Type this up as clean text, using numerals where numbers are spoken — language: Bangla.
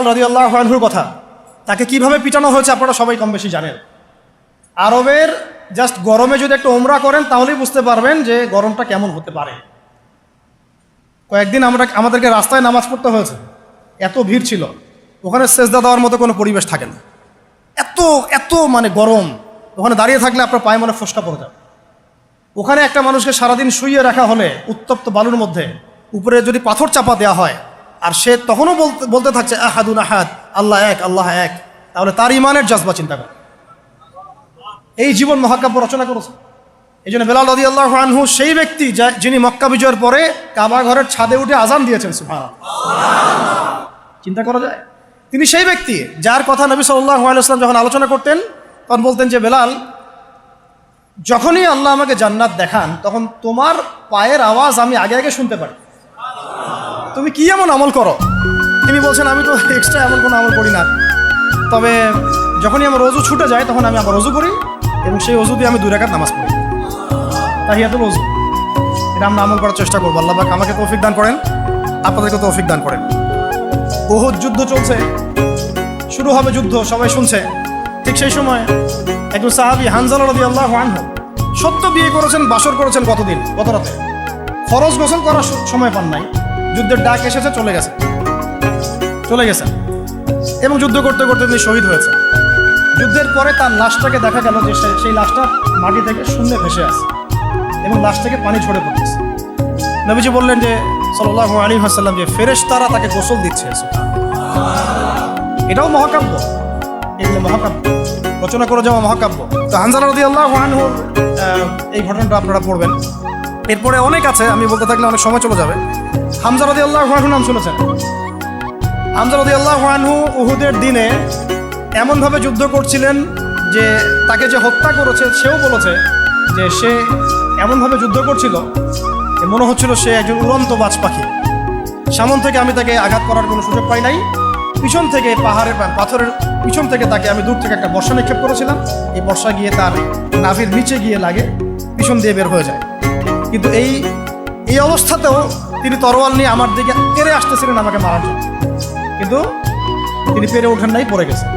রাদিয়াল্লাহু আনহুর কথা, তাকে কিভাবে পিটানো হয়েছে আপনারা সবাই কম বেশি জানেন। আরবের জাস্ট গরমে যদি একটু ওমরা করেন তাহলেই বুঝতে পারবেন যে গরমটা কেমন হতে পারে। কয়েকদিন আমাদেরকে রাস্তায় নামাজ পড়তে হয়েছে, এত ভিড় ছিল, ওখানে সেজদা দেওয়ার মতো কোনো পরিবেশ থাকে না, এত এত মানে গরম। ওখানে দাঁড়িয়ে থাকলে আপনার পায়ে মনে ফোসকা পড়ে যাবে। ওখানে একটা মানুষকে সারাদিন শুইয়ে রাখা হলে উত্তপ্ত বালুর মধ্যে, উপরে যদি পাথর চাপা দেওয়া হয়, আর সে তখনও বলতে থাকছে আহাদুন আহাদ, আল্লাহ এক, আল্লাহ এক, তাহলে তার ইমানের জজবা চিন্তা করে। এই জীবন মহাকাব্য রচনা করেছে। এই জন্য বেলাল রাদিয়াল্লাহু আনহু সেই ব্যক্তি যিনি মক্কা বিজয়ের পরে কাবা ঘরের ছাদে উঠে আজান দিয়েছেন। সুবহানাল্লাহ, চিন্তা করা যায়। তিনি সেই ব্যক্তি যার কথা নবী সাল্লাল্লাহু আলাইহি ওয়াসাল্লাম যখন আলোচনা করতেন তখন বলতেন যে বেলাল, যখনই আল্লাহ আমাকে জান্নাত দেখান তখন তোমার পায়ের আওয়াজ আমি আগে আগে শুনতে পারি। তুমি কি এমন আমল করো? তিনি বলছেন, আমি তো এক্সট্রা এমন কোনো আমল করি না, তবে যখনই আমার ওযু ছুটে যায় তখন আমি আবার ওযু করি এবং সেই ওযু দিয়ে আমি 2 রাকাত নামাজ পড়ি, তাহিয়াতুল ওযু। এটা আমরা আমল করার চেষ্টা করবো। আল্লাহ পাক আমাকে তৌফিক দান করেন, আপনাদেরকে তৌফিক দান করেন। উহুদ যুদ্ধ চলছে, শুরু হবে যুদ্ধ, সবাই শুনছে। ঠিক সেই সময় একজন সাহাবী হানজালা রাদিয়াল্লাহু আনহু সত্য বিয়ে করেছেন, বাসর করেছেন গত রাতে, ফরজ গোসল করার সময় পান নাই, যুদ্ধের ডাক এসেছে, চলে গেছেন এবং যুদ্ধ করতে করতে তিনি শহীদ হয়েছে। যুদ্ধের পরে তার লাশটাকে দেখা গেল যে সেই লাশটা মাটি থেকে শূন্যে ভেসে আছে এবং লাশ থেকে পানি ঝরে পড়তেছে। নবীজি বললেন যে সাল্লাল্লাহু আলাইহি ওয়াসাল্লাম, যে ফেরেশতারা তাকে গোসল দিচ্ছে। এটাও মহাকাব্য, এগুলো মহাকাব্য, রচনা করে যাওয়া মহাকাব্য। তো হানজালা রাদিয়াল্লাহু আনহুর এই ঘটনাটা আপনারা পড়বেন। এরপরে অনেক আছে, আমি বলতে থাকলে অনেক সময় চলে যাবে। হামজা রাদিয়াল্লাহু আনহু নাম শুনেছেন? হামজা রাদিয়াল্লাহু আনহু উহুদের দিনে এমনভাবে যুদ্ধ করছিলেন যে তাকে যে হত্যা করেছে সেও বলেছে যে সে এমনভাবে যুদ্ধ করছিল মনে হচ্ছিল সে একজন উড়ন্ত বাজ পাখি। সামন থেকে আমি তাকে আঘাত করার কোনো সুযোগ পাই নাই, পিছন থেকে পাথরের পিছন থেকে তাকে আমি দূর থেকে একটা বর্ষা নিক্ষেপ করেছিলাম। এই বর্ষা গিয়ে তার নাভির নিচে গিয়ে লাগে, পিছন দিয়ে বের হয়ে যায়। কিন্তু এই অবস্থাতেও তিনি তরোয়াল নিয়ে আমার দিকে তেড়ে আসতেছিলেন আমাকে মারার জন্য, কিন্তু তিনি পেরে ওঠেন নাই, পড়ে গেছেন।